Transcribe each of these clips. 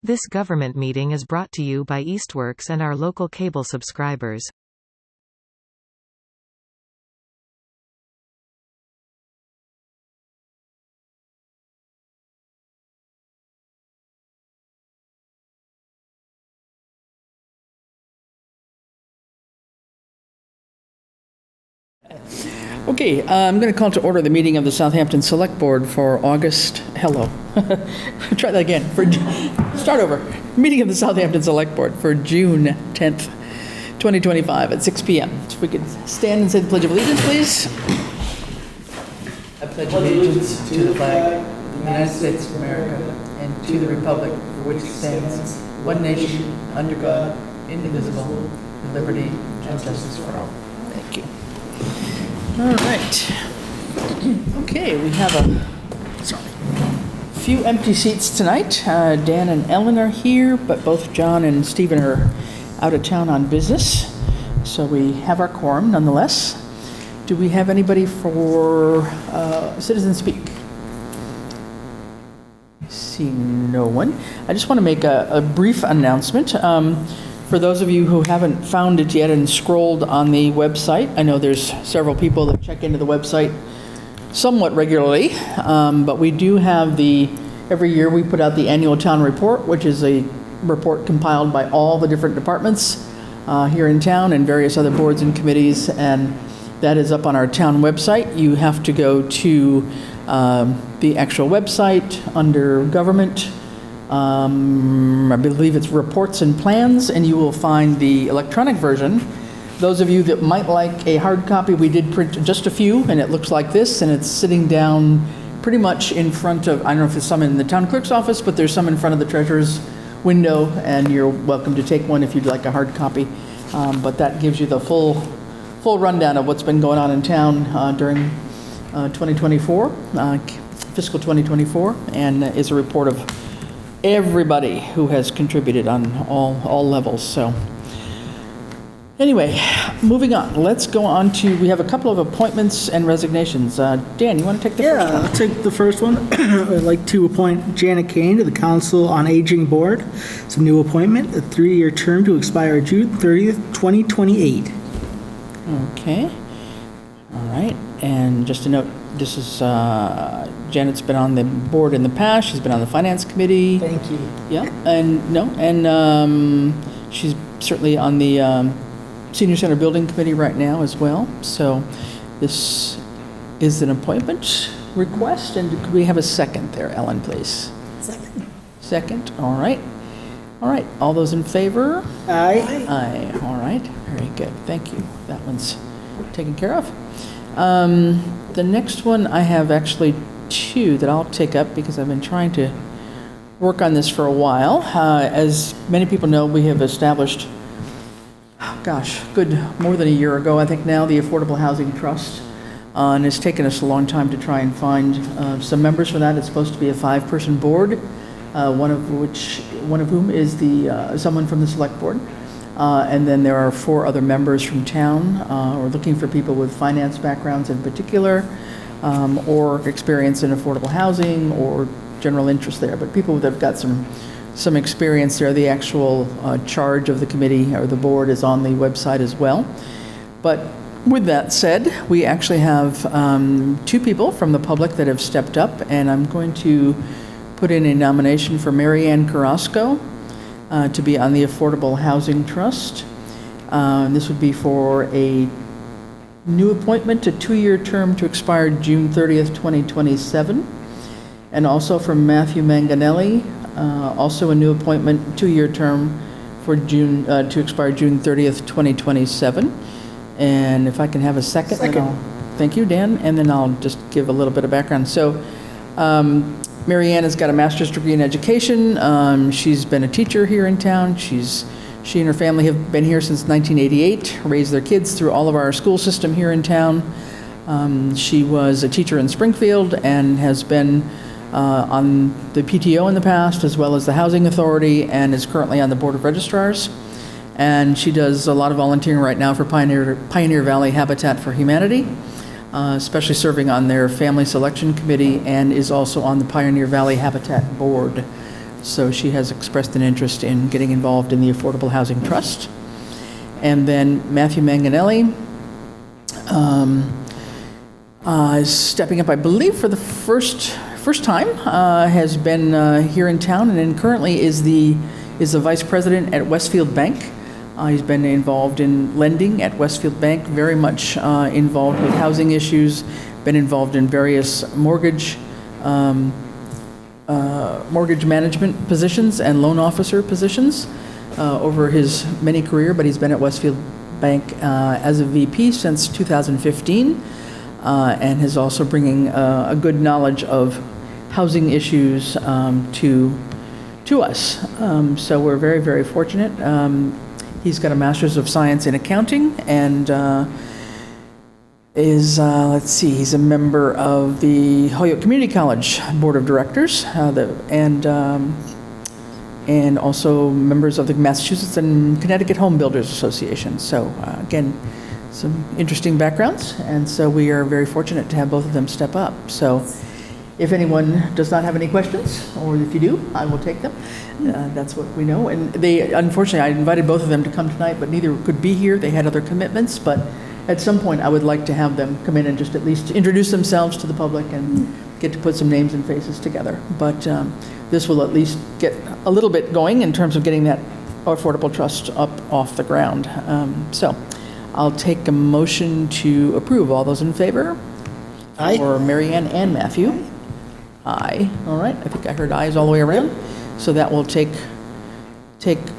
This government meeting is brought to you by Eastworks and our local cable subscribers. Okay, I'm going to call to order the meeting of the Southampton Select Board for August. Hello. Try that again. Start over. Meeting of the Southampton Select Board for June 10th, 2025 at 6 p.m. So if we could stand and say the Pledge of Allegiance, please. I pledge allegiance to the flag of the United States of America and to the republic for which it stands, one nation, under God, indivisible, with liberty and justice for all. Thank you. All right. Okay, we have a few empty seats tonight. Dan and Ellen are here, but both John and Stephen are out of town on business. So we have our quorum nonetheless. Do we have anybody for citizen speak? I see no one. I just want to make a brief announcement. For those of you who haven't found it yet and scrolled on the website, I know there's several people that check into the website somewhat regularly, but we do have every year we put out the annual town report, which is a report compiled by all the different departments here in town and various other boards and committees, and that is up on our town website. You have to go to the actual website under government. I believe it's reports and plans, and you will find the electronic version. Those of you that might like a hard copy, we did print just a few, and it looks like this, and it's sitting down pretty much in front of, I don't know if there's some in the town clerk's office, but there's some in front of the treasurer's window, and you're welcome to take one if you'd like a hard copy. But that gives you the full rundown of what's been going on in town during 2024, fiscal 2024, and is a report of everybody who has contributed on all levels. So anyway, moving on. Let's go on to, we have a couple of appointments and resignations. Dan, you want to take the first one? Yeah, I'll take the first one. I'd like to appoint Janet Kane to the Council on Aging Board. It's a new appointment, a 3-year term to expire June 30th, 2028. Okay. All right. And just a note, this is Janet's been on the board in the past. She's been on the finance committee. Thank you. Yeah, and she's certainly on the senior center building committee right now as well. So this is an appointment request, and could we have a second there, Ellen, please? Second. Second. All right. All right. All those in favor? Aye. Aye. All right. Very good. Thank you. That one's taken care of. The next one I have actually two that I'll take up because I've been trying to work on this for a while. As many people know, we have established, good more than a year ago, I think now, the Affordable Housing Trust. And it's taken us a long time to try and find some members for that. It's supposed to be a 5-person board, one of whom is someone from the select board. And then there are 4 other members from town. We're looking for people with finance backgrounds in particular, or experience in affordable housing or general interest there. But people that have got some experience there. The actual charge of the committee or the board is on the website as well. But with that said, we actually have 2 people from the public that have stepped up, and I'm going to put in a nomination for Mary Ann Carrasco to be on the Affordable Housing Trust. This would be for a new appointment, a 2-year term to expire June 30th, 2027. And also from Matthew Manganelli, also a new appointment, 2-year term for to expire June 30th, 2027. And if I can have a second. Thank you, Dan. And then I'll just give a little bit of background. So Mary Ann has got a master's degree in education. She's been a teacher here in town. She and her family have been here since 1988, raised their kids through all of our school system here in town. She was a teacher in Springfield and has been on the PTO in the past, as well as the Housing Authority, and is currently on the Board of Registrars. And she does a lot of volunteering right now for Pioneer Valley Habitat for Humanity, especially serving on their Family Selection Committee, and is also on the Pioneer Valley Habitat Board. So she has expressed an interest in getting involved in the Affordable Housing Trust. And then Matthew Manganelli is stepping up, I believe, for the first time, has been here in town, and then currently is the vice president at Westfield Bank. He's been involved in lending at Westfield Bank, very much involved with housing issues, been involved in various mortgage management positions and loan officer positions over his many career, but he's been at Westfield Bank as a VP since 2015, and is also bringing a good knowledge of housing issues to us. So we're very, very fortunate. He's got a Master's of Science in Accounting and is, he's a member of the Holyoke Community College Board of Directors and also members of the Massachusetts and Connecticut Home Builders Association. So again, some interesting backgrounds, and so we are very fortunate to have both of them step up. So if anyone does not have any questions, or if you do, I will take them. That's what we know. And they, unfortunately, I invited both of them to come tonight, but neither could be here. They had other commitments, but at some point I would like to have them come in and just at least introduce themselves to the public and get to put some names and faces together. But this will at least get a little bit going in terms of getting that Affordable Trust up off the ground. So I'll take a motion to approve. All those in favor? Aye. For Mary Ann and Matthew? Aye. All right. I think I heard ayes all the way around. So that will take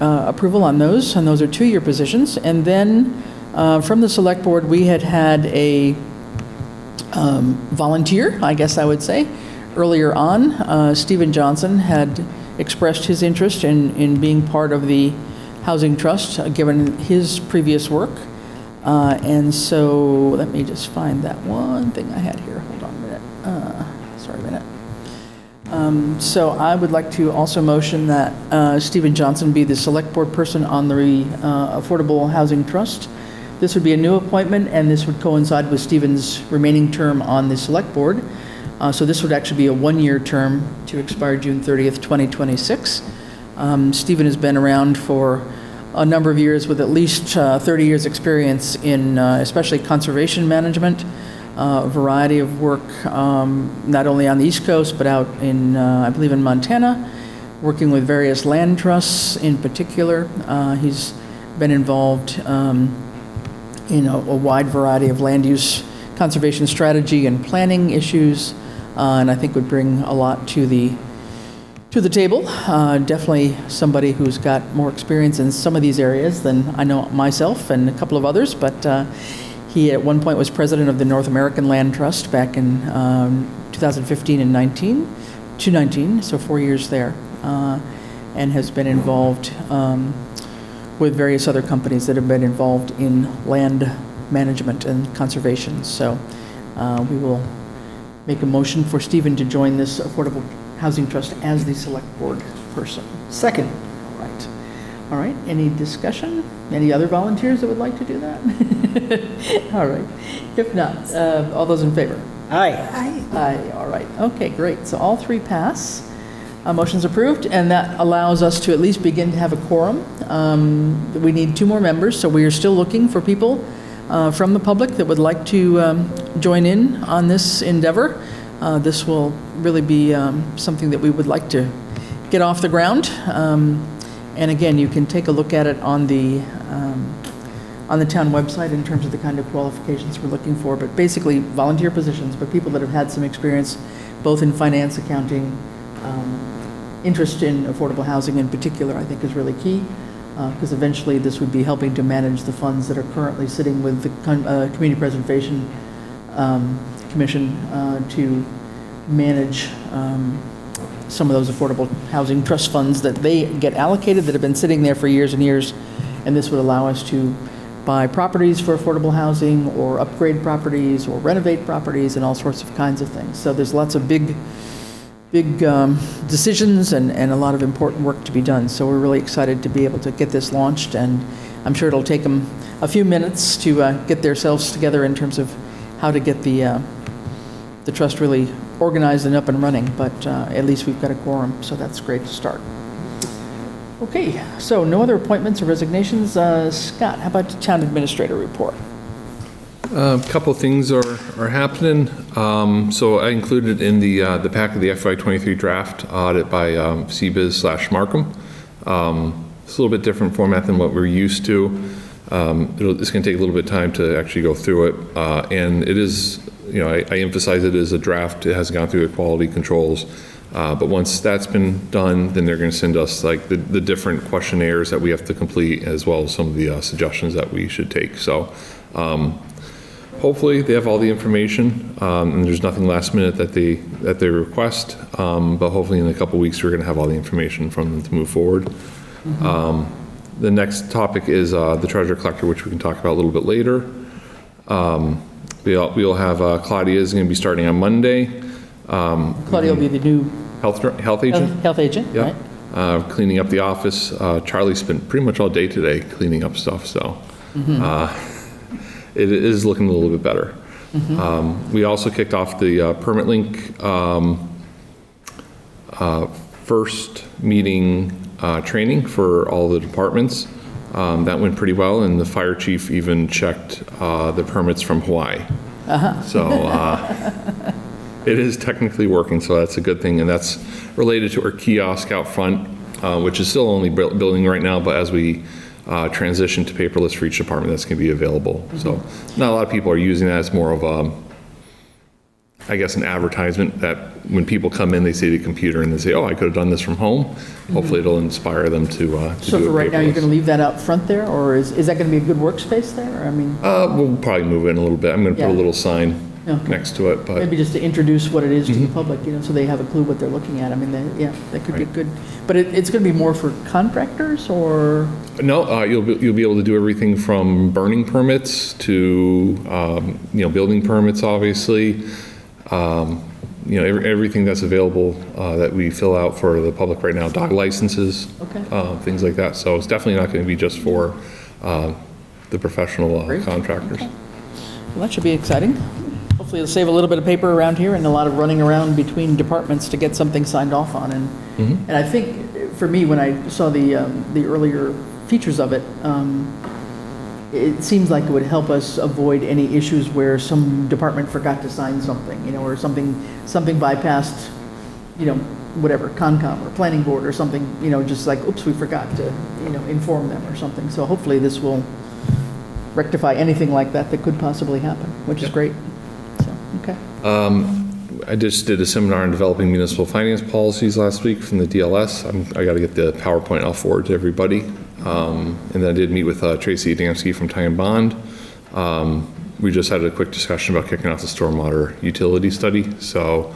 approval on those, and those are 2-year positions. And then from the Select Board, we had a volunteer, I guess I would say, earlier on. Stephen Johnson had expressed his interest in being part of the Housing Trust, given his previous work. And so let me just find that one thing I had here. Hold on a minute. Sorry a minute. So I would like to also motion that Stephen Johnson be the Select Board person on the Affordable Housing Trust. This would be a new appointment, and this would coincide with Stephen's remaining term on the Select Board. So this would actually be a 1-year term to expire June 30th, 2026. Stephen has been around for a number of years with at least 30 years experience in especially conservation management, a variety of work, not only on the East Coast, but out in, I believe in Montana, working with various land trusts in particular. He's been involved in a wide variety of land use conservation strategy and planning issues, and I think would bring a lot to the table. Definitely somebody who's got more experience in some of these areas than I know myself and a couple of others, but he at one point was president of the North American Land Trust back in 2015 and 2019, so 4 years there, and has been involved with various other companies that have been involved in land management and conservation. So we will make a motion for Stephen to join this Affordable Housing Trust as the Select Board person. Second. All right, any discussion? Any other volunteers that would like to do that? All right, if not, all those in favor? Aye. Aye, all right, okay, great. So all 3 pass. Motion's approved, and that allows us to at least begin to have a quorum. We need 2 more members, so we are still looking for people from the public that would like to join in on this endeavor. This will really be something that we would like to get off the ground. And again, you can take a look at it on the town website in terms of the kind of qualifications we're looking for. But basically, volunteer positions, but people that have had some experience both in finance, accounting, interest in affordable housing in particular, I think is really key, because eventually this would be helping to manage the funds that are currently sitting with the Community Preservation Commission to manage some of those affordable housing trust funds that they get allocated that have been sitting there for years and years. And this would allow us to buy properties for affordable housing or upgrade properties or renovate properties and all sorts of kinds of things. So there's lots of big decisions and a lot of important work to be done. So we're really excited to be able to get this launched, and I'm sure it'll take them a few minutes to get themselves together in terms of how to get the trust really organized and up and running, but at least we've got a quorum, so that's great to start. Okay, so no other appointments or resignations. Scott, how about the town administrator report? A couple of things are happening. So I included in the pack of the FY23 draft audit by CBiz/Markham. It's a little bit different format than what we're used to. It's going to take a little bit of time to actually go through it. And it is, I emphasize it as a draft. It hasn't gone through the quality controls. But once that's been done, then they're going to send us like the different questionnaires that we have to complete, as well as some of the suggestions that we should take. So hopefully they have all the information, and there's nothing last minute that they request. But hopefully in a couple weeks we're going to have all the information from them to move forward. The next topic is the treasure collector, which we can talk about a little bit later. We'll have Claudia is going to be starting on Monday. Claudia will be the new health agent. Health agent, Yep. right? Cleaning up the office. Charlie spent pretty much all day today cleaning up stuff, so it is looking a little bit better. We also kicked off the Permit Link first meeting training for all the departments. That went pretty well, and the fire chief even checked the permits from Hawaii. So it is technically working, so that's a good thing, and that's related to our kiosk out front, which is still only building right now, but as we transition to paperless for each department, that's going to be available. So not a lot of people are using that. It's more of I guess, an advertisement that when people come in, they see the computer and they say, oh, I could have done this from home. Hopefully it'll inspire them to So do for it right now, you're paperless. going to leave that out front there, or is that going to be a good workspace there? Or, I mean, We'll probably move in a little bit. I'm going to put a Yeah. little sign Okay. next to it, but maybe just to introduce what it is to the public, so they have a clue what they're looking at. I mean, that could be Right. good. But it's going to be more for contractors, or? no, you'll be able to do everything from burning permits to, building permits, obviously. Everything that's available that we fill out for the public right now, dog licenses, Okay. things like that. So it's definitely not going to be just for the professional Great. contractors. Okay. Well, that should be exciting. Hopefully it'll save a little bit of paper around here and a lot of running around between departments to get something signed off on. And I think, for me, when I saw the earlier features of it, it seems like it would help us avoid any issues where some department forgot to sign something, or something bypassed, whatever, Concom or Planning Board or something, just like, oops, we forgot to, inform them or something. So hopefully this will rectify anything like that could possibly happen, which is great. So, okay. I just did a seminar on developing municipal finance policies last week from the DLS. I got to get the PowerPoint. I'll forward to everybody. And then I did meet with Tracy Adamski from Ty and Bond. We just had a quick discussion about kicking off the stormwater utility study. So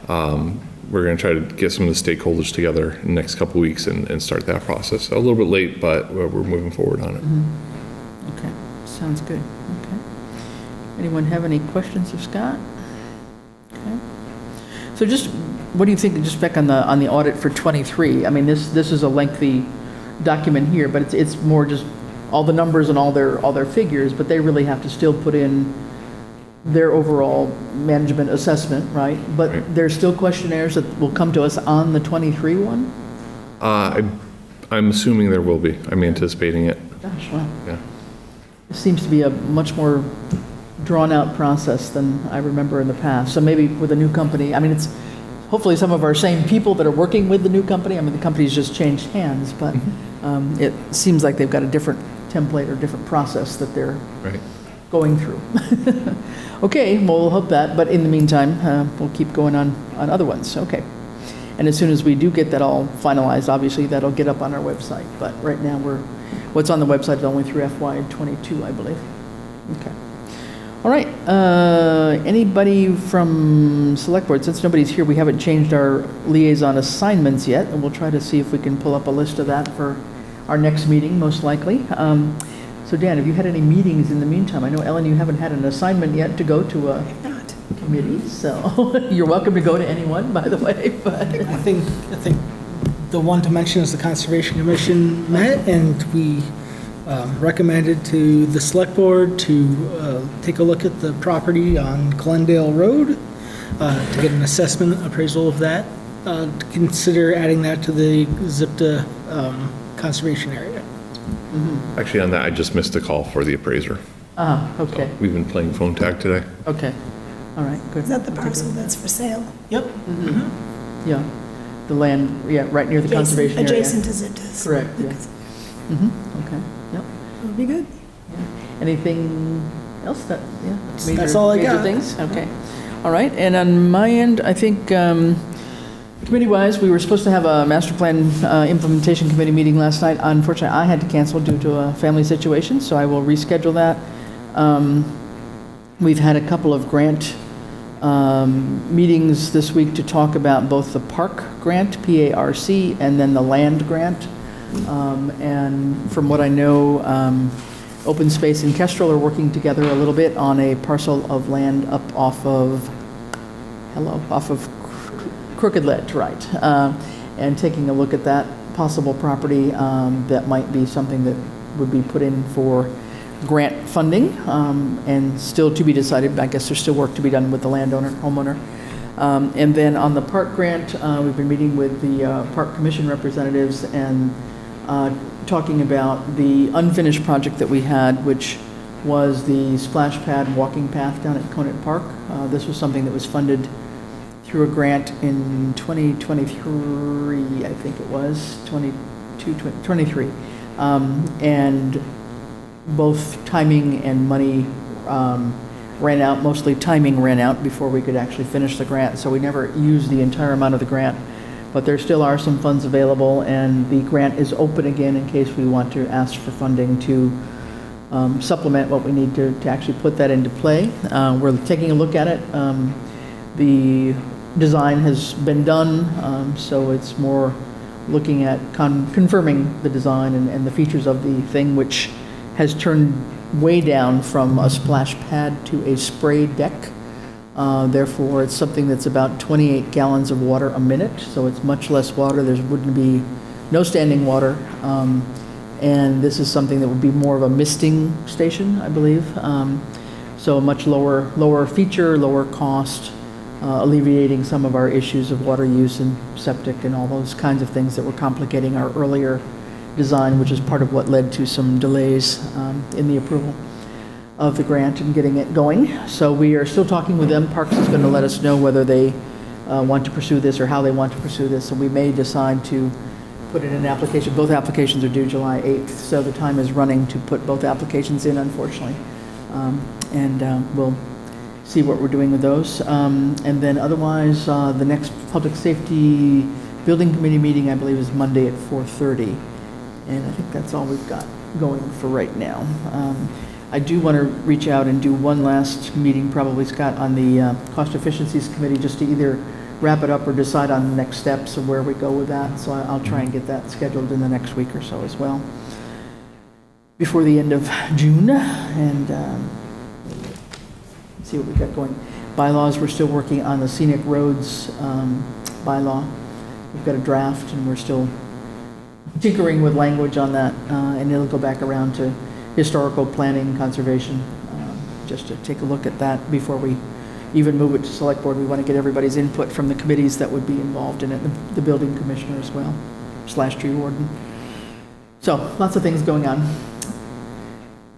we're going to try to get some of the stakeholders together in the next couple of weeks and start that process. So a little bit late, but we're moving forward on it. Okay, sounds good. Okay. Anyone have any questions of Scott? Okay. So just, what do you think, just back on the audit for 23? I mean, this is a lengthy document here, but it's more just all the numbers and all their figures, but they really have to still put in their overall management assessment, right? But Right. there's still questionnaires that will come to us on the 23 one? I'm assuming there will be. I'm anticipating it. Gosh, wow. Yeah. It seems to be a much more drawn-out process than I remember in the past. So maybe with a new company, I mean, it's hopefully some of our same people that are working with the new company. I mean, the company's just changed hands, but it seems like they've got a different template or different process that they're Right. going through. Okay, well, we'll hope that, but in the meantime, we'll keep going on other ones. Okay. And as soon as we do get that all finalized, obviously that'll get up on our website. But right now what's on the website is only through FY22, I believe. Okay. All right. Anybody from Select Board? Since nobody's here, we haven't changed our liaison assignments yet, and we'll try to see if we can pull up a list of that for our next meeting, most likely. So Dan, have you had any meetings in the meantime? I know, Ellen, you haven't had an assignment yet to go to a committee, so you're welcome to go to anyone, by the way. But I think the one to mention is the Conservation Commission met, and we recommended to the Select Board to take a look at the property on Glendale Road to get an assessment appraisal of that, to consider adding that to the ZIPTA conservation area. Actually, on that, I just missed a call for the appraiser. Okay, We've been playing phone tag today. okay. All right, good. Is that the parcel that's for sale? Yep. Yeah, the land, yeah, right near the conservation area. Adjacent to Ziptis. Correct, yeah. Okay, yep. That would be good. Anything else that, yeah? That's all I major got. things? Okay. All right, and on my end, I think committee-wise, we were supposed to have a master plan implementation committee meeting last night. Unfortunately, I had to cancel due to a family situation, so I will reschedule that. We've had a couple of grant meetings this week to talk about both the park grant, PARC, and then the land grant. And from what I know, Open Space and Kestrel are working together a little bit on a parcel of land up off of Crooked Ledge, right? And taking a look at that possible property that might be something that would be put in for grant funding, and still to be decided. I guess there's still work to be done with the landowner, homeowner. And then on the park grant, we've been meeting with the Park Commission representatives and talking about the unfinished project that we had, which was the splash pad walking path down at Conant Park. This was something that was funded through a grant in 2023, I think it was, 23. And both timing and money ran out, mostly timing ran out before we could actually finish the grant, so we never used the entire amount of the grant. But there still are some funds available, and the grant is open again in case we want to ask for funding to supplement what we need to actually put that into play. We're taking a look at it. The design has been done, so it's more looking at confirming the design and the features of the thing, which has turned way down from a splash pad to a spray deck. Therefore, it's something that's about 28 gallons of water a minute, so it's much less water. There wouldn't be no standing water. And this is something that would be more of a misting station, I believe. So a much lower feature, lower cost, alleviating some of our issues of water use and septic and all those kinds of things that were complicating our earlier design, which is part of what led to some delays in the approval of the grant and getting it going. So we are still talking with them. Parks is going to let us know whether they want to pursue this or how they want to pursue this. So we may decide to put in an application. Both applications are due July 8th, so the time is running to put both applications in, unfortunately. We'll see what we're doing with those. And then otherwise, the next Public Safety Building Committee meeting, I believe, is Monday at 4:30. And I think that's all we've got going for right now. I do want to reach out and do one last meeting, probably, Scott, on the Cost Efficiencies Committee, just to either wrap it up or decide on the next steps of where we go with that. So I'll try and get that scheduled in the next week or so as well, before the end of June, and see what we've got going. Bylaws, we're still working on the scenic roads bylaw. We've got a draft, and we're still tinkering with language on that, and it'll go back around to historical planning, conservation, just to take a look at that before we even move it to select board. We want to get everybody's input from the committees that would be involved in it, the building commissioner as well, / tree warden. So lots of things going on.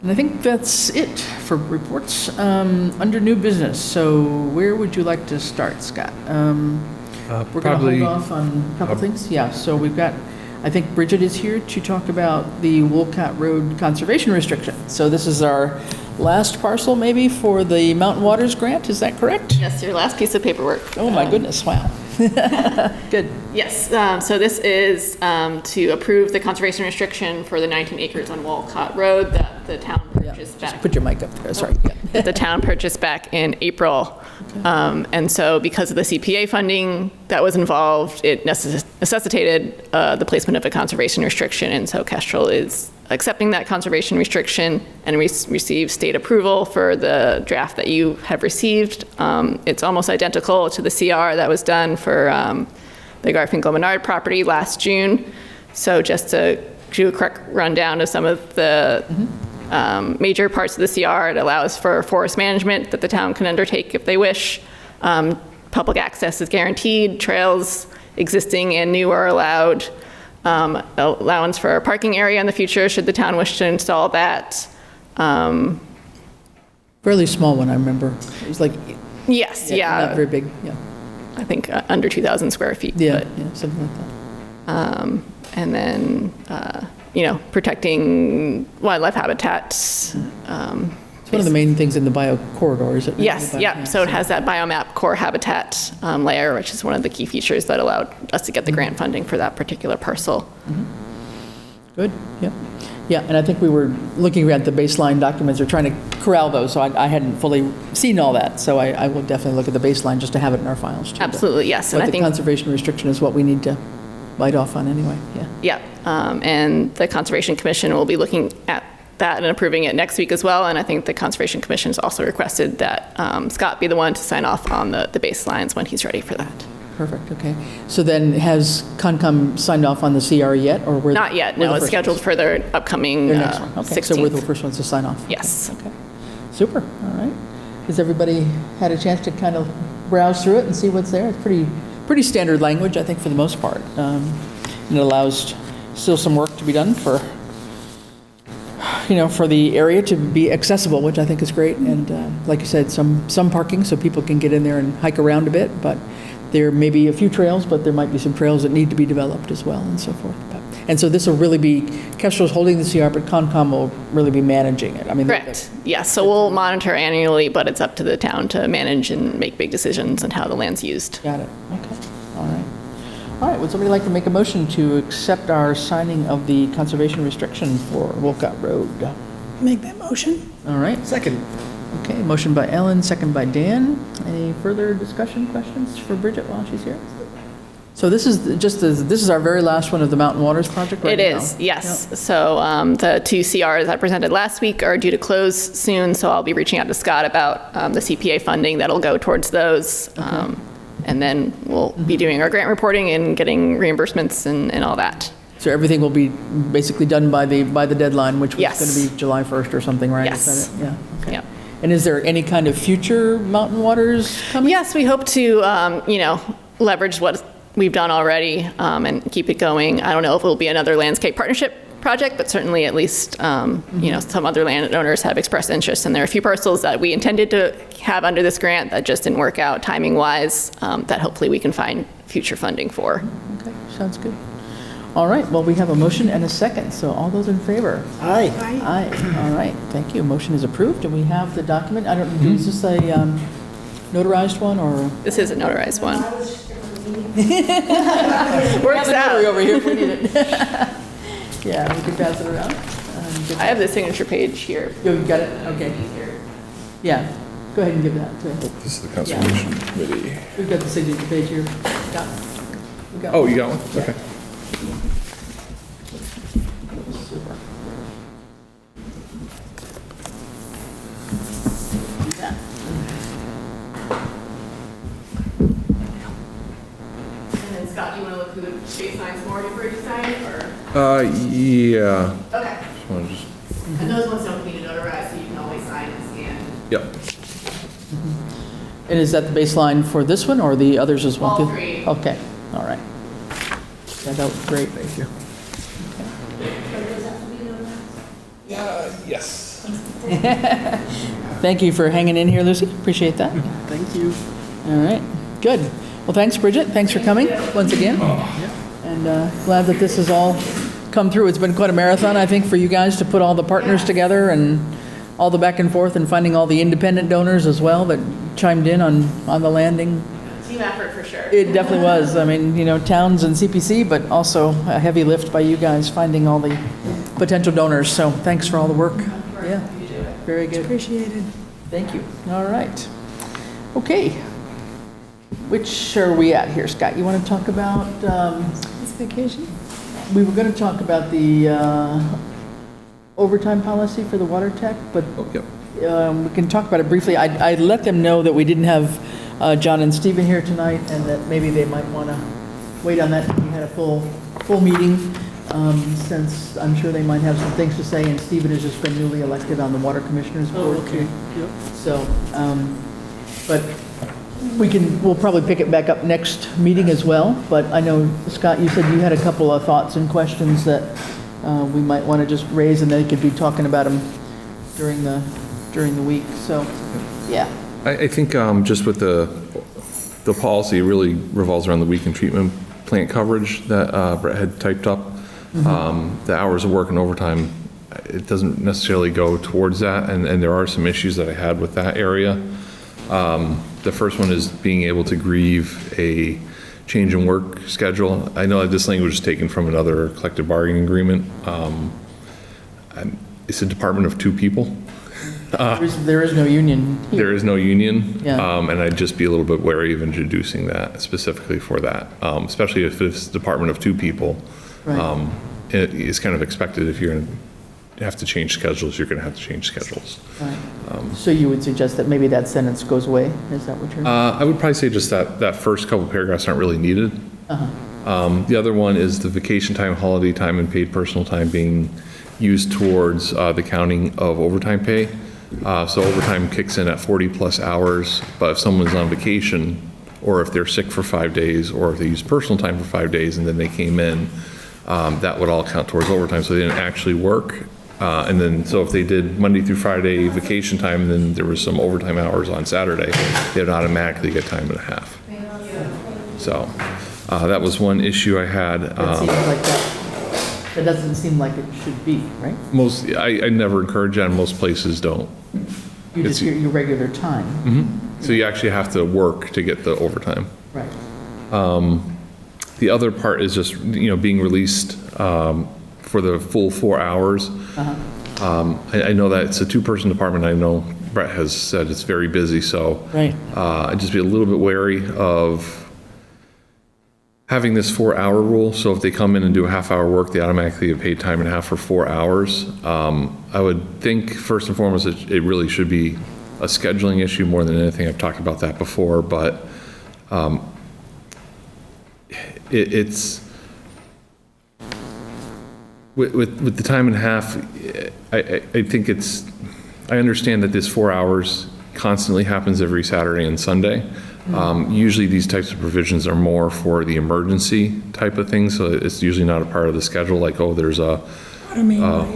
And I think that's it for reports. Under new business, so where would you like to start, Scott? We're going to hold off on a couple things. Yeah, so we've got, I think Bridget is here to talk about the Wolcott Road conservation restriction. So this is our last parcel maybe for the Mountain Waters grant, is that correct? Yes, your last piece of paperwork. Oh my goodness, wow. Good. Yes, so this is to approve the conservation restriction for the 19 acres on Wolcott Road that the town purchased back. Just put your mic up there, sorry. That the town purchased back in April. And so because of the CPA funding that was involved, it necessitated the placement of a conservation restriction. And so Kestrel is accepting that conservation restriction and received state approval for the draft that you have received. It's almost identical to the CR that was done for the Garfinkel-Menard property last June. So just to do a quick rundown of some of the major parts of the CR, it allows for forest management that the town can undertake if they wish. Public access is guaranteed. Trails existing and new are allowed. allowance for a parking area in the future, should the town wish to install that. Fairly small one, I remember. It was like, Yes, not yeah, very big, yeah. I think under 2,000 square feet. Yeah, but, yeah, something like that. and then, protecting wildlife habitats. It's one of the main things in the bio corridor, is it? Yes, yeah. So it has that biomap core habitat layer, which is one of the key features that allowed us to get the grant funding for that particular parcel. Good, yeah. Yeah, and I think we were looking at the baseline documents, or trying to corral those, so I hadn't fully seen all that, so I will definitely look at the baseline just to have it in our files, too. But- Absolutely, yes. And But I the think, conservation restriction is what we need to bite off on anyway, yeah. yeah, and the Conservation Commission will be looking at that and approving it next week as well. And I think the Conservation Commission has also requested that Scott be the one to sign off on the baselines when he's ready for that. Perfect, okay. So then, has Concom signed off on the CR yet, or we're? Not yet, we're no. the It's first scheduled ones? for their upcoming Their next one, okay. So we're the 16th. first ones to sign off? Yes. Okay, super, all right. Has everybody had a chance to kind of browse through it and see what's there? It's pretty standard language, I think, for the most part. And it allows still some work to be done for the area to be accessible, which I think is great. And like you said, some parking so people can get in there and hike around a bit, but there may be a few trails, but there might be some trails that need to be developed as well and so forth. And so this will really be, Kestrel's holding the CR, but Concom will really be managing it. I mean, Correct. Yes. So we'll monitor annually, but it's up to the town to manage and make big decisions on how the land's used. Got it, okay, all right. All right, would somebody like to make a motion to accept our signing of the conservation restriction for Wolcott Road? Make that motion. All right, Second. okay, motion by Ellen, second by Dan. Any further discussion, questions for Bridget while she's here? So this is our very last one of the Mountain Waters project right now? It is, yes. So the two CRs I presented last week are due to close soon, so I'll be reaching out to Scott about the CPA funding that'll go towards those. And then we'll be doing our grant reporting and getting reimbursements and all that. So everything will be basically done by the deadline, which was Yes. going to be July 1st or something, right? Yes. Is that it? Yeah, okay. Yep. And is there any kind of future Mountain Waters coming? Yes, we hope to, leverage what we've done already and keep it going. I don't know if it will be another landscape partnership project, but certainly at least, some other landowners have expressed interest. And there are a few parcels that we intended to have under this grant that just didn't work out timing-wise, that hopefully we can find future funding for. Okay, sounds good. All right, well, we have a motion and a second, so all those in favor? Aye. Aye, all right, thank you. Motion is approved, and we have the document. I don't, is this a notarized one, or? This is a notarized one. Works out. Over here if we need it. Yeah, we can pass it around. I have the signature page here. You got it? Okay. Yeah, go ahead and give that to him. This is the Conservation Committee. We've got the signature page here. Got it. We got Oh, one. you got one? Okay. Super. And then Scott, do you want to look through the baselines more before you sign, or? Yeah. Okay. Just wanna just- And those ones don't need to notarize, so you can always sign and scan. Yep. And is that the baseline for this one, or the others as well? All too? three. Okay, all right. Yeah, that was great, thank you. Yes. Thank you for hanging in here, Lucy, appreciate that. Thank you. All right, good. Well, thanks, Bridget, thanks for coming once again. And glad that this has all come through. It's been quite a marathon, I think, for you guys to put all the partners together and all the back and forth, and finding all the independent donors as well that chimed in on the landing. Team effort for sure. It definitely was. I mean, towns and CPC, but also a heavy lift by you guys finding all the potential donors. So thanks for all the work. Yeah, very good. Appreciated. Thank you. All right. Okay. Which are we at here, Scott? You want to talk about, This vacation? we were going to talk about the overtime policy for the water tech, but Oh, yep. we can talk about it briefly. I let them know that we didn't have John and Stephen here tonight, and that maybe they might want to wait on that. We had a full meeting, since I'm sure they might have some things to say, and Stephen has just been newly elected on the Water Commissioners Board. Okay. Yep. So, but we'll probably pick it back up next meeting as well, but I know, Scott, you said you had a couple of thoughts and questions that we might want to just raise, and they could be talking about them during the week, so, yeah. I think just with the policy, it really revolves around the weekend treatment plant coverage that Brett had typed up. The hours of work and overtime, it doesn't necessarily go towards that, and there are some issues that I had with that area. The first one is being able to grieve a change in work schedule. I know that this language is taken from another collective bargaining agreement. It's a department of 2 people. There is no union here. There is no union, Yeah. and I'd just be a little bit wary of introducing that specifically for that, especially if it's a department of 2 people. Right. It is kind of expected if you're going to have to change schedules, you're going to have to change schedules. Right. So you would suggest that maybe that sentence goes away? Is that what you're? I would probably say just that first couple paragraphs aren't really needed. The other one is the vacation time, holiday time, and paid personal time being used towards the counting of overtime pay. So overtime kicks in at 40+ hours, but if someone's on vacation, or if they're sick for 5 days, or if they use personal time for 5 days and then they came in, that would all count towards overtime, so they didn't actually work. And then, so if they did Monday through Friday vacation time, and then there was some overtime hours on Saturday, they'd automatically get time and a half. So that was one issue I had. That seems like that doesn't seem like it should be, right? I never encourage that, and most places don't. You just get your regular time. So you actually have to work to get the overtime. Right. The other part is just, being released for the full 4 hours. I know that it's a 2-person department. I know Brett has said it's very busy, so Right. I'd just be a little bit wary of having this 4-hour rule. So if they come in and do a half-hour work, they automatically get paid time and a half for 4 hours. I would think, first and foremost, it really should be a scheduling issue more than anything. I've talked about that before, but it's with the time and a half. I think I understand that this 4 hours constantly happens every Saturday and Sunday. Usually these types of provisions are more for the emergency type of thing, so it's usually not a part of the schedule, like, oh, there's a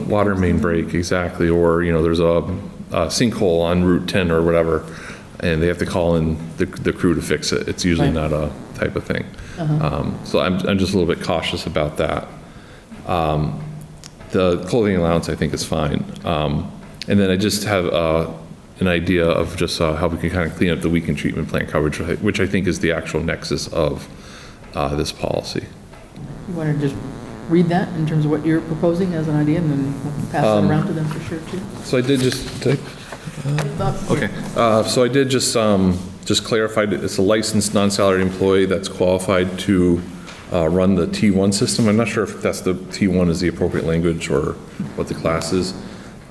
water main break, exactly, or there's a sinkhole on Route 10 or whatever, and they have to call in the crew to fix it. It's usually not a type of thing. So I'm just a little bit cautious about that. The clothing allowance, I think, is fine. And then I just have an idea of just how we can kind of clean up the weekend treatment plant coverage, which I think is the actual nexus of this policy. You want to just read that in terms of what you're proposing as an idea, and then we'll pass it around to them for sure, too? So I did just... Okay. So I did just clarify that it's a licensed non-salaried employee that's qualified to run the T1 system. I'm not sure if that's the T1 is the appropriate language or what the class is.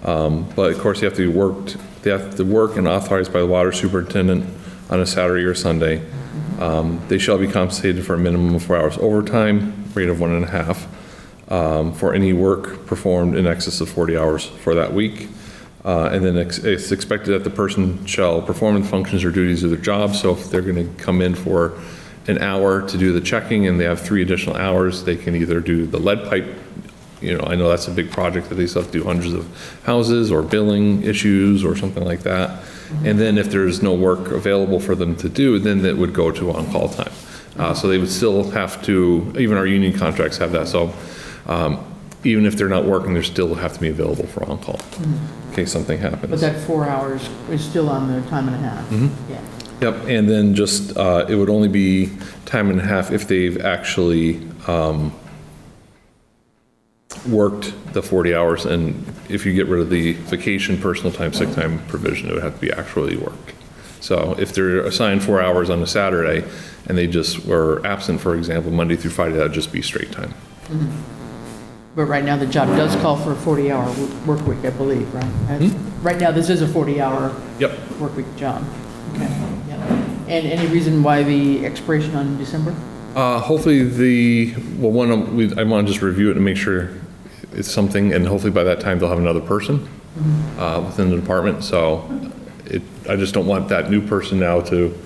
But of course, they have to work and authorized by the water superintendent on a Saturday or Sunday. They shall be compensated for a minimum of 4 hours overtime, rate of 1.5, for any work performed in excess of 40 hours for that week. And then it's expected that the person shall perform the functions or duties of their job. So if they're going to come in for an hour to do the checking and they have 3 additional hours, they can either do the lead pipe. I know that's a big project that they still have to do hundreds of houses, or billing issues or something like that. And then if there's no work available for them to do, then it would go to on-call time. So they would still have to, even our union contracts have that. So even if they're not working, they still have to be available for on-call in case something happens. But that 4 hours is still on the time and a half? Yeah. Yep, and then just, it would only be time and a half if they've actually worked the 40 hours, and if you get rid of the vacation, personal time, sick time provision, it would have to be actually worked. So if they're assigned 4 hours on a Saturday, and they just were absent, for example, Monday through Friday, that would just be straight time. But right now, the job does call for a 40-hour work week, I believe, right? Right now, this is a 40-hour work week job. Okay. Yeah. And any reason why the expiration on December? Hopefully I want to just review it and make sure it's something, and hopefully by that time they'll have another person within the department. So I just don't want that new person now to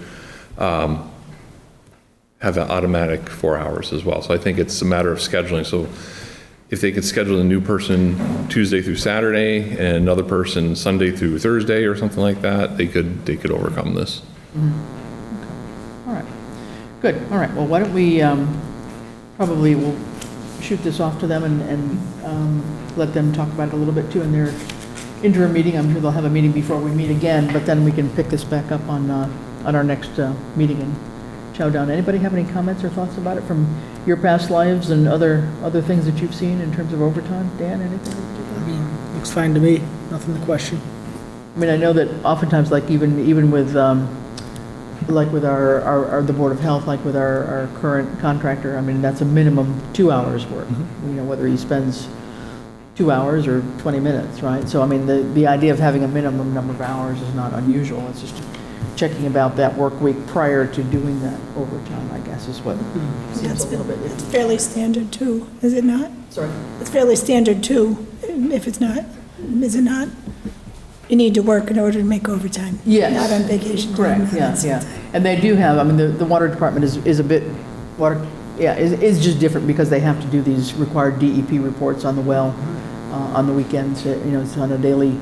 have an automatic 4 hours as well. So I think it's a matter of scheduling. So if they could schedule a new person Tuesday through Saturday and another person Sunday through Thursday or something like that, they could overcome this. All right, good, all right, well, why don't we, probably we'll shoot this off to them and let them talk about it a little bit too in their interim meeting. I'm sure they'll have a meeting before we meet again, but then we can pick this back up on our next meeting and chow down. Anybody have any comments or thoughts about it from your past lives and other things that you've seen in terms of overtime? Dan, anything? I mean, looks fine to me, nothing to question. I mean, I know that oftentimes, like even with like with the Board of Health, like with our current contractor, I mean, that's a minimum 2 hours work. You know, whether he spends 2 hours or 20 minutes, right? So I mean, the idea of having a minimum number of hours is not unusual. It's just checking about that work week prior to doing that overtime, I guess, is what seems a little bit. It's fairly standard too, is it not? Sorry? It's fairly standard too, if it's not, is it not? You need to work in order to make overtime. Yes. Not on vacation. Correct, not yeah, on sick yeah. time. And they do have, I mean, the water department is a bit, is just different because they have to do these required DEP reports on the well, on the weekends, you know, it's on a daily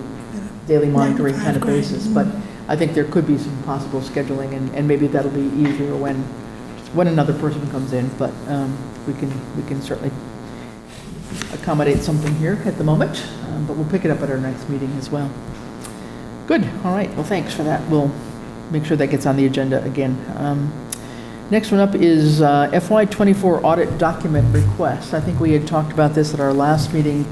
monitoring kind of basis. But I think there could be some possible scheduling, and maybe that'll be easier when another person comes in, but we can certainly accommodate something here at the moment, but we'll pick it up at our next meeting as well. Good, all right, well, thanks for that. We'll make sure that gets on the agenda again. Next one up is FY24 audit document request. I think we had talked about this at our last meeting,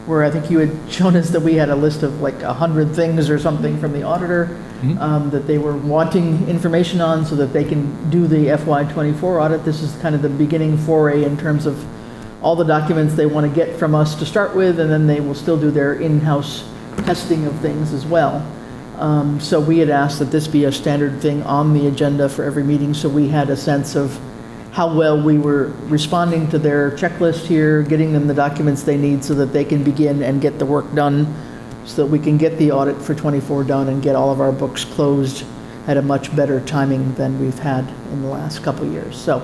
where I think you had shown us that we had a list of like 100 things or something from the auditor that they were wanting information on so that they can do the FY24 audit. This is kind of the beginning foray in terms of all the documents they want to get from us to start with, and then they will still do their in-house testing of things as well. So we had asked that this be a standard thing on the agenda for every meeting, so we had a sense of how well we were responding to their checklist here, getting them the documents they need so that they can begin and get the work done, so that we can get the audit for 24 done and get all of our books closed at a much better timing than we've had in the last couple of years. So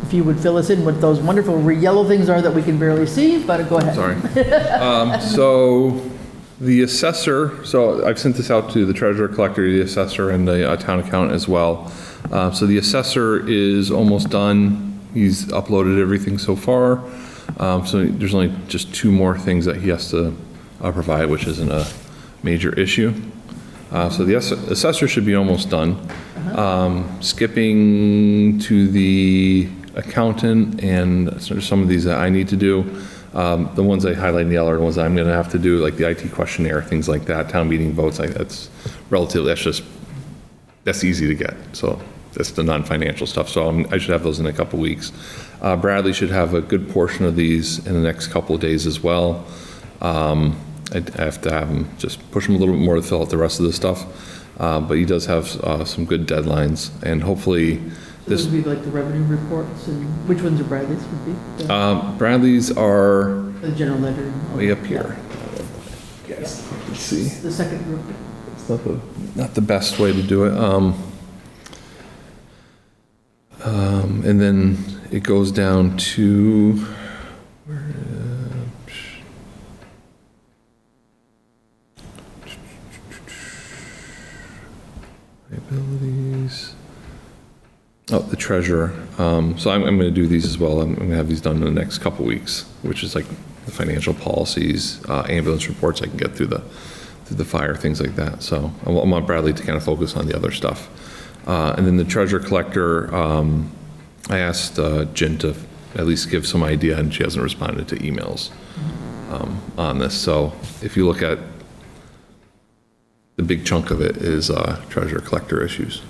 if you would fill us in what those wonderful yellow things are that we can barely see, but go ahead. Sorry. So the assessor, so I've sent this out to the treasurer, collector, the assessor, and the town accountant as well. So the assessor is almost done. He's uploaded everything so far. So there's only just 2 more things that he has to provide, which isn't a major issue. So the assessor should be almost done. Skipping to the accountant, and some of these that I need to do. The ones I highlight in yellow are the ones I'm going to have to do, like the IT questionnaire, things like that, town meeting votes. That's easy to get. So that's the non-financial stuff. So I should have those in a couple weeks. Bradley should have a good portion of these in the next couple of days as well. I have to have him just push him a little bit more to fill out the rest of the stuff. But he does have some good deadlines, and hopefully This would be like the revenue reports, and which ones are Bradley's would be? Bradley's are The general ledger. way up here. Yes. Let's see. The second group. It's not the best way to do it. And then it goes down to liabilities. Oh, the treasurer. So I'm going to do these as well. I'm going to have these done in the next couple weeks, which is like the financial policies, ambulance reports I can get through the fire, things like that. So I want Bradley to kind of focus on the other stuff. And then the treasurer collector, I asked Jen to at least give some idea, and she hasn't responded to emails on this. So if you look at the big chunk of it is treasurer collector issues.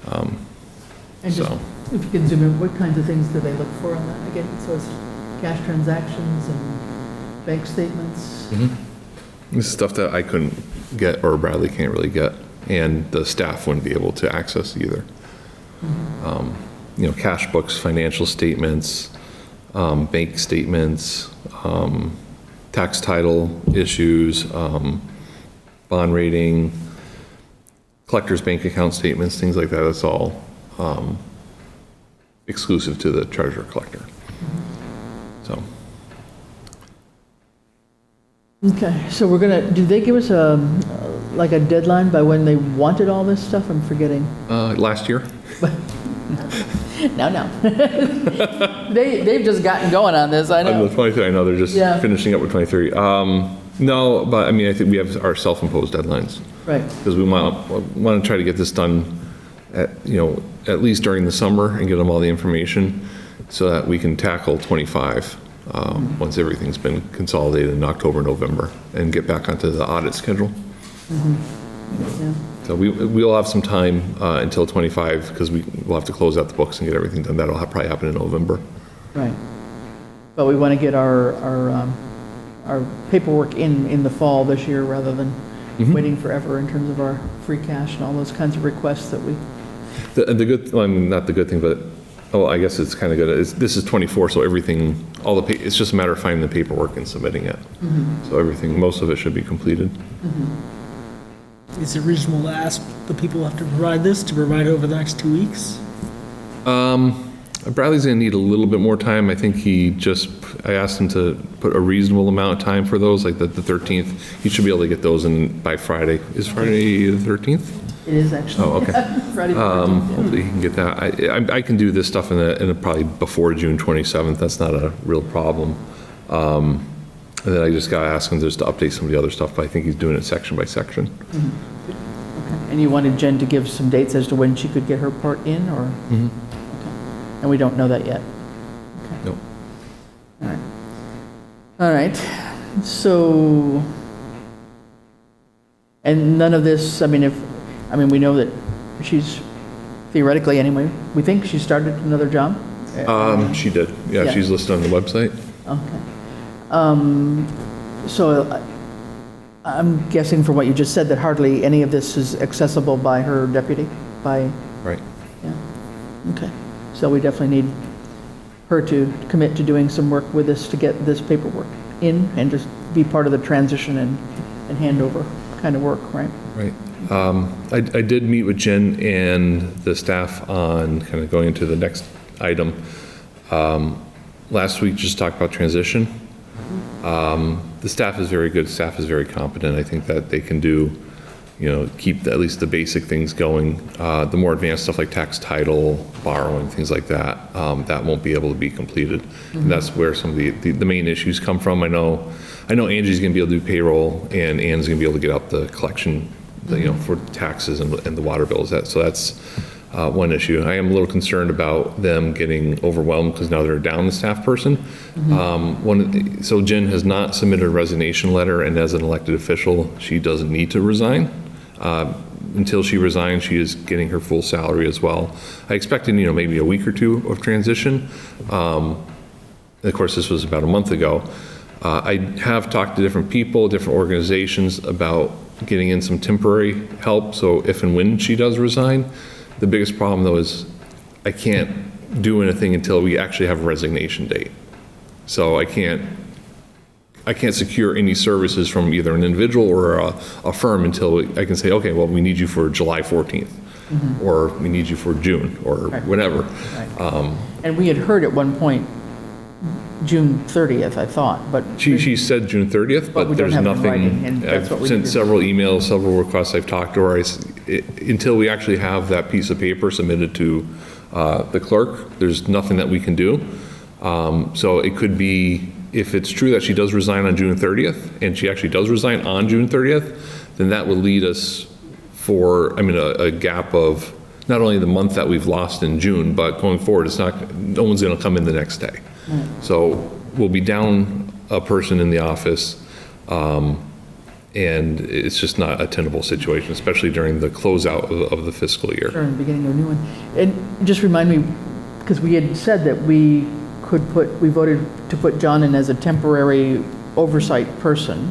And just, if you can zoom in, what kinds of things do they look for on that again? So it's cash transactions and bank statements? This is stuff that I couldn't get, or Bradley can't really get, and the staff wouldn't be able to access either. Cash books, financial statements, bank statements, tax title issues, bond rating, collector's bank account statements, things like that. That's all exclusive to the treasurer collector. So. Okay, so we're gonna, did they give us like a deadline by when they wanted all this stuff? I'm forgetting. Last year? No. They've just gotten going on this, I On know. the 23, I know they're just Yeah. finishing up with 23. No, but I mean, I think we have our self-imposed deadlines. Right, Because we want to try to get this done at least during the summer and get them all the information so that we can tackle 25 once everything's been consolidated in October, November, and get back onto the audit schedule. yeah. So we'll have some time until 25 because we'll have to close out the books and get everything done. That'll probably happen in November. Right. But we want to get our paperwork in the fall this year rather than waiting forever in terms of our free cash and all those kinds of requests that we, The good, well, I mean, not the good thing, but, I guess it's kind of good. This is 24, so everything, it's just a matter of finding the paperwork and submitting it. So everything, most of it should be completed. Is it reasonable to ask the people who have to provide this to provide it over the next 2 weeks? Bradley's going to need a little bit more time. I think I asked him to put a reasonable amount of time for those, like the 13th. He should be able to get those in by Friday. Is Friday the 13th? it is actually. Oh, okay. Friday the 13th, yeah. Hopefully he can get that. I can do this stuff in probably before June 27th. That's not a real problem. And then I just got to ask him just to update some of the other stuff, but I think he's doing it section by section. Okay. And you wanted Jen to give some dates as to when she could get her part in, or? Okay. And we don't know that yet? Okay. Nope. All right. All right. So, and none of this, I mean, we know that she's, theoretically anyway, we think she started another job? She did. Yeah, Yeah. she's listed on the website. Okay. So I'm guessing from what you just said that hardly any of this is accessible by her deputy, by, Right. yeah, okay. So we definitely need her to commit to doing some work with us to get this paperwork in and just be part of the transition and handover kind of work, right? Right. I did meet with Jen and the staff on kind of going into the next item. Last week, just talked about transition. The staff is very good. Staff is very competent. I think that they can do, keep at least the basic things going. The more advanced stuff like tax title, borrowing, things like that, that won't be able to be completed. And that's where some of the main issues come from. I know Angie's going to be able to do payroll, and Ann's going to be able to get up the collection, for taxes and the water bills. So that's one issue. I am a little concerned about them getting overwhelmed because now they're down the staff person. So Jen has not submitted a resignation letter, and as an elected official, she doesn't need to resign. Until she resigns, she is getting her full salary as well. I expected, maybe a week or two of transition. Of course, this was about a month ago. I have talked to different people, different organizations about getting in some temporary help. So if and when she does resign, the biggest problem though is I can't do anything until we actually have a resignation date. So I can't secure any services from either an individual or a firm until I can say, okay, well, we need you for July 14th, or we need you for June, or whatever. Right. And we had heard at one point June 30th, I thought, but. She said June 30th, But we but don't there's have it in writing, nothing. and that's what I've we sent need to- several emails, several requests. I've talked to her. Until we actually have that piece of paper submitted to the clerk, there's nothing that we can do. So it could be, if it's true that she does resign on June 30th, and she actually does resign on June 30th, then that would lead us for, a gap of not only the month that we've lost in June, but going forward, no one's going to come in the next day. So we'll be down a person in the office, and it's just not a tenable situation, especially during the closeout of the fiscal year. Sure, in the beginning of a new one. And just remind me, because we had said that we voted to put John in as a temporary oversight person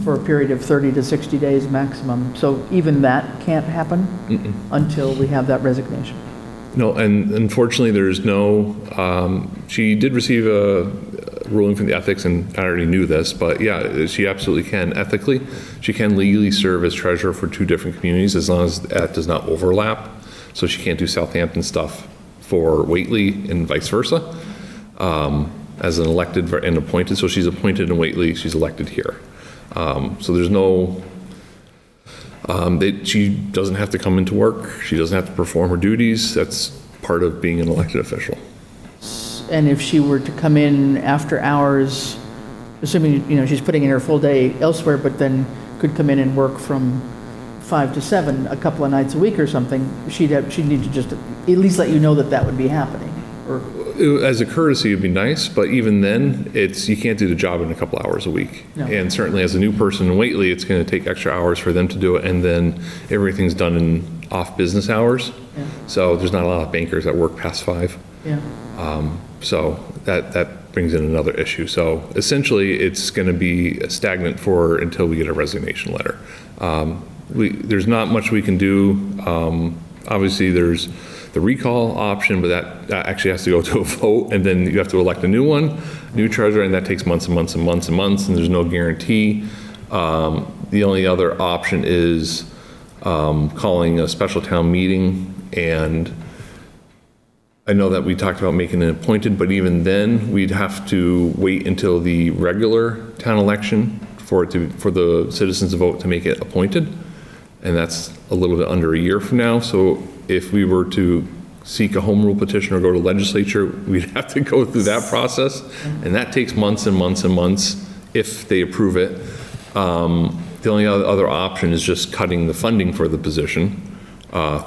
for a period of 30 to 60 days maximum. So even that can't happen until we have that resignation. No, and unfortunately, there's no, she did receive a ruling from the ethics, and I already knew this, but yeah, she absolutely can ethically. She can legally serve as treasurer for two different communities as long as that does not overlap. so she can't do Southampton stuff for Whately and vice versa. As an elected and appointed, so she's appointed in Whately, she's elected here. So there's no, she doesn't have to come into work, she doesn't have to perform her duties, that's part of being an elected official. And if she were to come in after hours, assuming, she's putting in her full day elsewhere, but then could come in and work from 5 to 7 a couple of nights a week or something, she'd need to just at least let you know that that would be happening, or... As a courtesy, it'd be nice, but even then, you can't do the job in a couple hours a week. No. And certainly as a new person in Whately, it's going to take extra hours for them to do it, and then everything's done in off business hours. Yeah. So there's not a lot of bankers that work past 5. Yeah. So that brings in another issue. So essentially, it's going to be stagnant until we get a resignation letter. There's not much we can do. Obviously, there's the recall option, but that actually has to go to a vote, and then you have to elect a new one, new treasurer, and that takes months and months and months and months, and there's no guarantee. The only other option is calling a special town meeting, and I know that we talked about making it appointed, but even then, we'd have to wait until the regular town election for the citizens to vote to make it appointed, and that's a little bit under a year from now. So if we were to seek a home rule petition or go to legislature, we'd have to go through that process, and that takes months and months and months if they approve it. The only other option is just cutting the funding for the position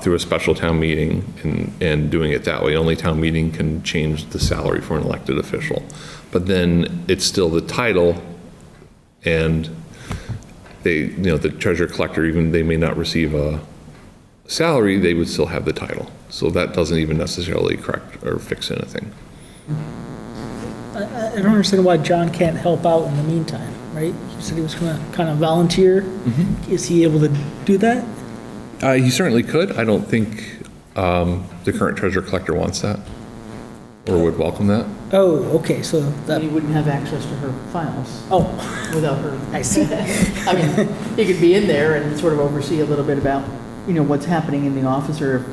through a special town meeting and doing it that way. Only town meeting can change the salary for an elected official. But then it's still the title, and the treasurer collector, even they may not receive a salary, they would still have the title. So that doesn't even necessarily correct or fix anything. I don't understand why John can't help out in the meantime, right? He said he was going to kind of volunteer. Mm-hmm. Is he able to do that? He certainly could. I don't think the current treasurer collector wants that or would welcome that. Oh, okay, so that... He wouldn't have access to her files. Oh. Without her. I see. I mean, he could be in there and sort of oversee a little bit about, what's happening in the office, or if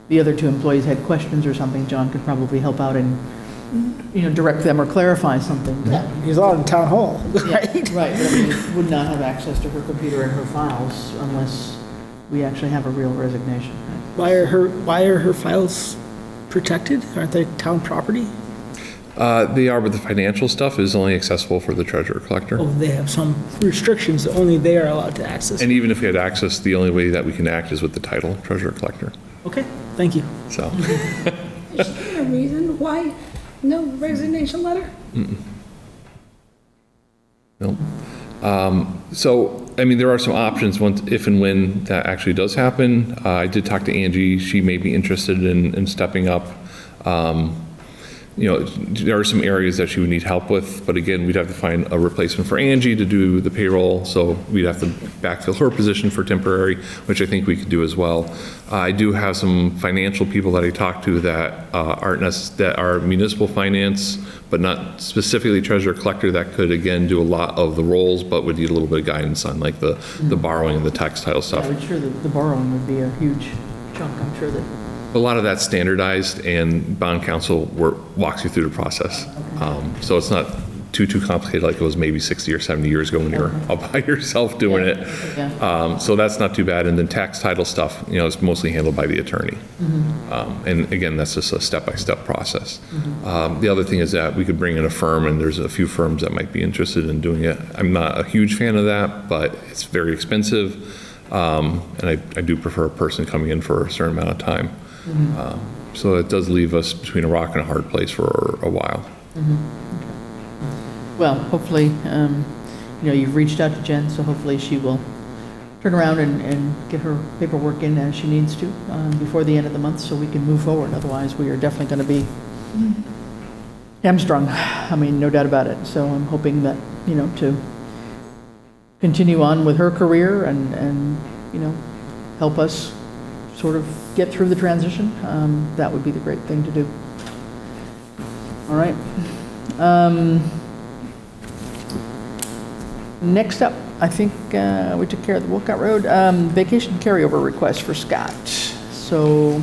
the other 2 employees had questions or something, John could probably help out and, direct them or clarify something. Yeah, he's out in town hall, right? Yeah, right, but I mean, he would not have access to her computer and her files unless we actually have a real resignation. Right? Why are her files protected? Aren't they town property? They are, but the financial stuff is only accessible for the treasurer collector. Oh, they have some restrictions that only they are allowed to access. And even if we had access, the only way that we can act is with the title, treasurer collector. Okay, thank you. So. Is there a reason why no resignation letter? No. So, I mean, there are some options if and when that actually does happen. I did talk to Angie. She may be interested in stepping up. There are some areas that she would need help with, but again, we'd have to find a replacement for Angie to do the payroll, so we'd have to backfill her position for temporary, which I think we could do as well. I do have some financial people that I talked to that are municipal finance, but not specifically treasurer collector, that could again do a lot of the roles, but would need a little bit of guidance on like the borrowing and the tax title stuff. Yeah, I'm sure that the borrowing would be a huge chunk. I'm sure that. A lot of that's standardized, and bond counsel walks you through the process. So it's not too complicated like it was maybe 60 or 70 years ago when you were all by yourself doing it. Yeah. So that's not too bad. And then tax title stuff, is mostly handled by the attorney. And again, that's just a step-by-step process. The other thing is that we could bring in a firm, and there's a few firms that might be interested in doing it. I'm not a huge fan of that, but it's very expensive. And I do prefer a person coming in for a certain amount of time. So it does leave us between a rock and a hard place for a while. Well, hopefully, you've reached out to Jen, so hopefully she will turn around and get her paperwork in as she needs to before the end of the month so we can move forward. Otherwise, we are definitely going to be hamstrung. I mean, no doubt about it. So I'm hoping that, to continue on with her career and help us sort of get through the transition, that would be the great thing to do. All right. Next up, I think we took care of the Wolcott Road vacation carryover request for Scott. So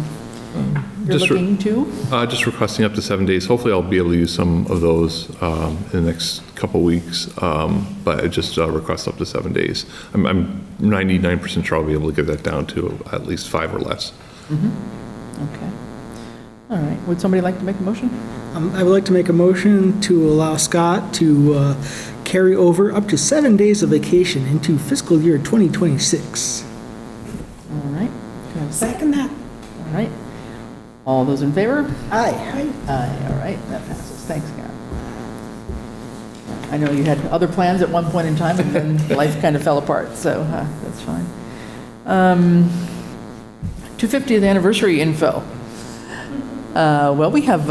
you're Just looking to? Just requesting up to 7 days. Hopefully, I'll be able to use some of those in the next couple weeks, but I just request up to 7 days. I'm 99% sure I'll be able to get that down to at least 5 or less. Okay. All right. Would somebody like to make a motion? I would like to make a motion to allow Scott to carry over up to 7 days of vacation into fiscal year 2026. All right. Can I have a second? Second that. All right. All those in favor? Aye. Aye. All right. That passes. Thanks, Scott. I know you had other plans at one point in time, and then life kind of fell apart, so that's fine. 250th anniversary info. Well, we have,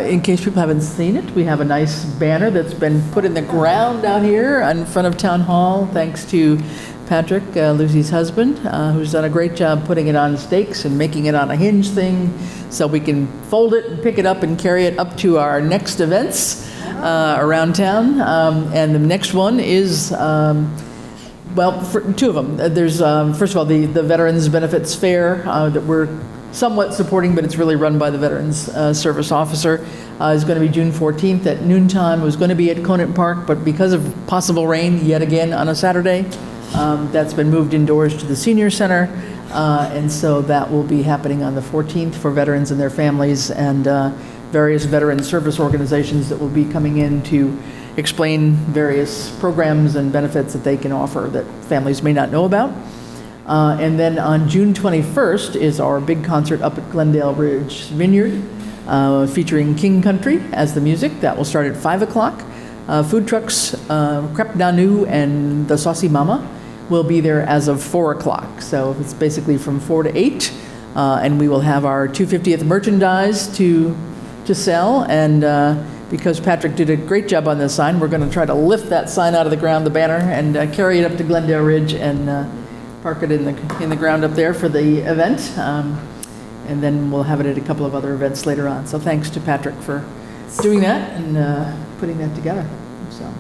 in case people haven't seen it, we have a nice banner that's been put in the ground out here in front of Town Hall, thanks to Patrick, Lucy's husband, who's done a great job putting it on stakes and making it on a hinge thing, so we can fold it and pick it up and carry it up to our next events around town. And the next one is, well, two of them. There's, first of all, the Veterans Benefits Fair that we're somewhat supporting, but it's really run by the Veterans Service Officer, is going to be June 14th at noontime. It was going to be at Conant Park, but because of possible rain yet again on a Saturday, that's been moved indoors to the Senior Center, and so that will be happening on the 14th for veterans and their families, and various veteran service organizations that will be coming in to explain various programs and benefits that they can offer that families may not know about. And then on June 21st is our big concert up at Glendale Ridge Vineyard, featuring King Country as the music. That will start at 5 o'clock. Food trucks, Crêpe Danu and the Saucy Mama will be there as of 4 o'clock. So it's basically from 4 to 8. And we will have our 250th merchandise to sell. And because Patrick did a great job on this sign, we're going to try to lift that sign out of the ground, the banner, and carry it up to Glendale Ridge and park it in the ground up there for the event, and then we'll have it at a couple of other events later on. So thanks to Patrick for doing that and putting that together. So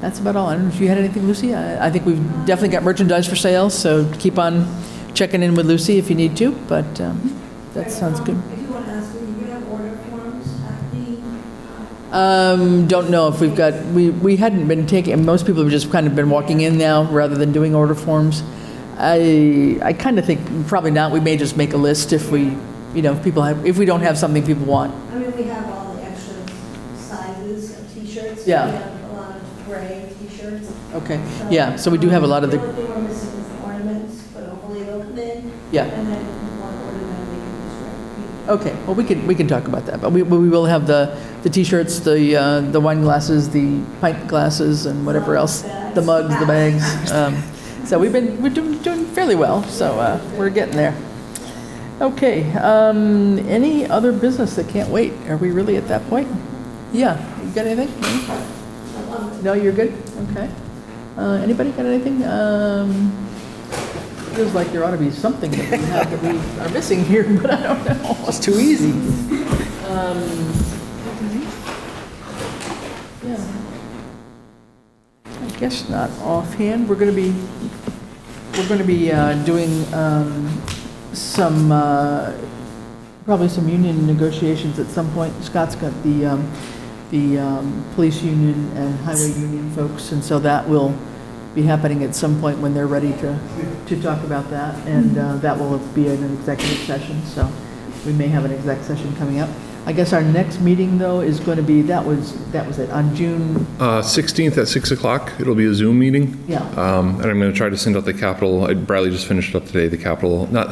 that's about all. I don't know if you had anything, Lucy. I think we've definitely got merchandise for sale, so keep on checking in with Lucy if you need to, but that sounds good. If you want to ask, do you have order forms at the... Don't know if we've got, we hadn't been taking, most people have just kind of been walking in now rather than doing order forms. I kind of think probably not. We may just make a list if we, if we don't have something people want. I mean, we have all the extra sizes of T-shirts. Yeah. We have a lot of gray T-shirts. Okay, yeah, so we do have a lot of The the, only thing we're missing is the ornaments, but hopefully they'll come in. Yeah. And then one order, then we can just... okay, well, we can talk about that, but we will have the T-shirts, the wine glasses, the pint glasses, and whatever else, the mugs, the bags. So we're doing fairly well, so we're getting there. Okay, any other business that can't wait? Are we really at that point? Yeah, you got anything? No, you're good? Okay. Anybody got anything? Feels like there ought to be something that we have that we are missing here, but I don't know. It's too easy. Yeah. I guess not offhand. We're going to be doing some probably some union negotiations at some point. Scott's got the police union and highway union folks, and so that will be happening at some point when they're ready to talk about that, and that will be in an executive session. So we may have an exec session coming up. I guess our next meeting, though, is going to be, that was it, on June... 16th at 6 o'clock. It'll be a Zoom meeting. Yeah. And I'm going to try to send out the capital. Bradley just finished up today, the capital, not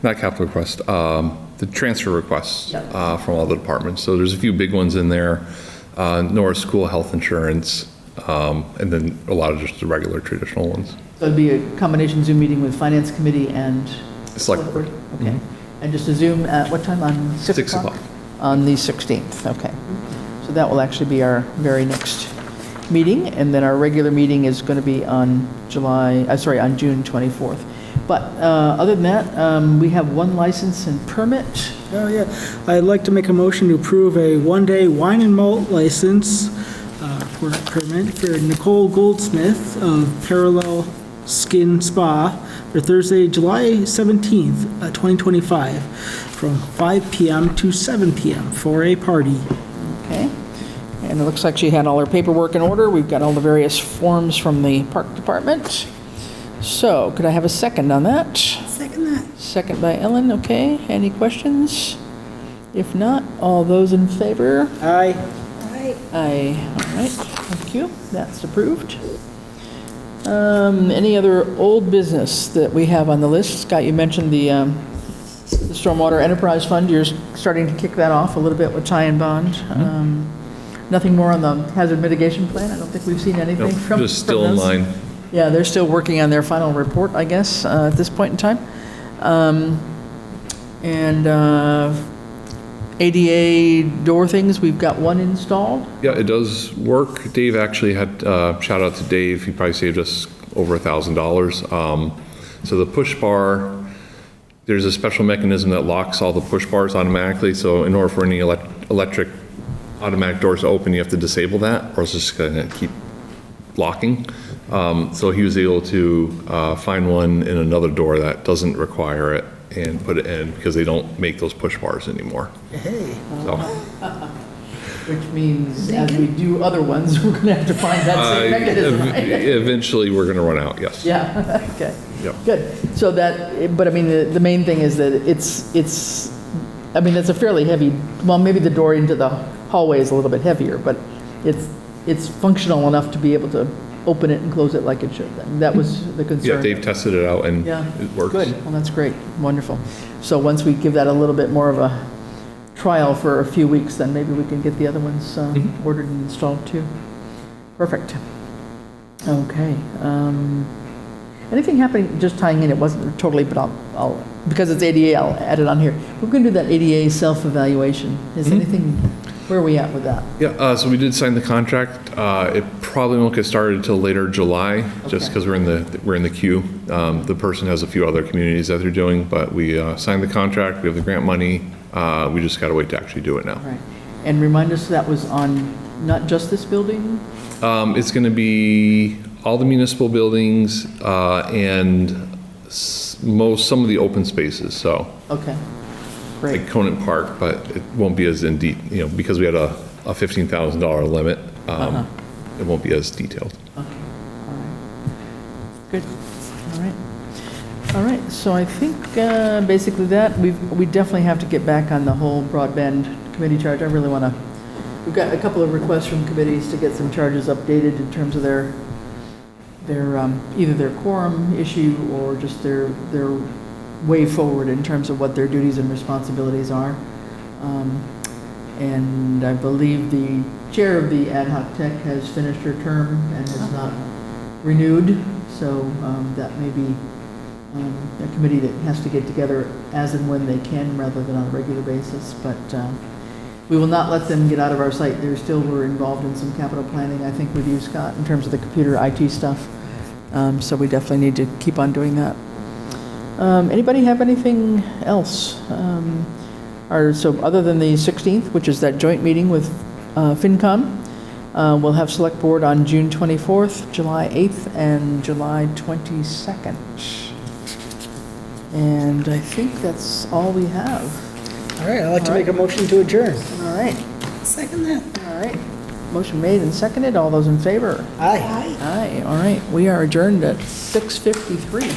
capital request, the transfer requests from all the departments. So there's a few big ones in there. Norris School Health Insurance, and then a lot of just the regular traditional ones. So it'd be a combination Zoom meeting with Finance Committee and... Select Board. Okay. And just a Zoom at what time? On 6 6 o'clock? o'clock. On the 16th, okay. So that will actually be our very next meeting, and then our regular meeting is going to be on June 24th. But other than that, we have one license and permit. Oh, yeah. I'd like to make a motion to approve a one-day wine and malt license for permit for Nicole Goldsmith of Parallel Skin Spa for Thursday, July 17th, 2025, from 5 p.m. to 7 p.m. for a party. Okay. And it looks like she had all her paperwork in order. We've got all the various forms from the park department. So could I have a second on that? Second that. Second by Ellen, okay. Any questions? If not, all those in favor? Aye. Aye. Aye. All right, thank you. That's approved. Any other old business that we have on the list? Scott, you mentioned the Stormwater Enterprise Fund. You're starting to kick that off a little bit with tie and bond. Nothing more on the hazard mitigation plan? I don't think we've seen anything Nope, from just still in those. line. Yeah, they're still working on their final report, I guess, at this point in time. ADA door things, we've got one installed. Yeah, it does work. Dave actually had, shout out to Dave, he probably saved us over $1,000. So the push bar, there's a special mechanism that locks all the push bars automatically, so in order for any electric automatic doors to open, you have to disable that, or it's just gonna keep locking. So he was able to find one in another door that doesn't require it and put it in, because they don't make those push bars anymore. Hey. So, Which means as we do other ones, we're gonna have to find that same mechanism, right? eventually, we're gonna run out, yes. Yeah, okay. Yep. Good. So that, but I mean, the main thing is that it's a fairly heavy, well, maybe the door into the hallway is a little bit heavier, but it's functional enough to be able to open it and close it like it should. That was the concern. Yeah, Dave tested it out and Yeah. it works. Good. Well, that's great. Wonderful. So once we give that a little bit more of a trial for a few weeks, then maybe we can get the other ones ordered and installed too. Perfect. Okay. Anything happening, just tying in, it wasn't totally, but I'll because it's ADA, I'll add it on here. We're going to do that ADA self-evaluation. Is anything, where are we at with that? Yeah, so we did sign the contract. It probably won't get started until later July, just because we're in the queue. The person has a few other communities that they're doing, but we signed the contract. We have the grant money. We just got to wait to actually do it now. All right. And remind us that was on not just this building? It's going to be all the municipal buildings and some of the open spaces. So Okay. Great. like Conant Park, but it won't be as in deep, because we had a $15,000 limit. It won't be as detailed. Okay, all right. Good, all right. All right, so I think basically that, we definitely have to get back on the whole broadband committee charge. I really want to, we've got a couple of requests from committees to get some charges updated in terms of their either their quorum issue or just their way forward in terms of what their duties and responsibilities are. And I believe the chair of the ad hoc tech has finished her term and has not renewed, so that may be a committee that has to get together as and when they can rather than on a regular basis, but we will not let them get out of our sight. We're involved in some capital planning, I think, with you, Scott, in terms of the computer IT stuff, so we definitely need to keep on doing that. Anybody have anything else? So other than the 16th, which is that joint meeting with FinCom, we'll have select board on June 24th, July 8th, and July 22nd. And I think that's all we have. All right, I'd like to make a motion to adjourn. All right, Second that. all right. Motion made and seconded. All those in favor? Aye. Aye. Aye, all right. We are adjourned at 6:53.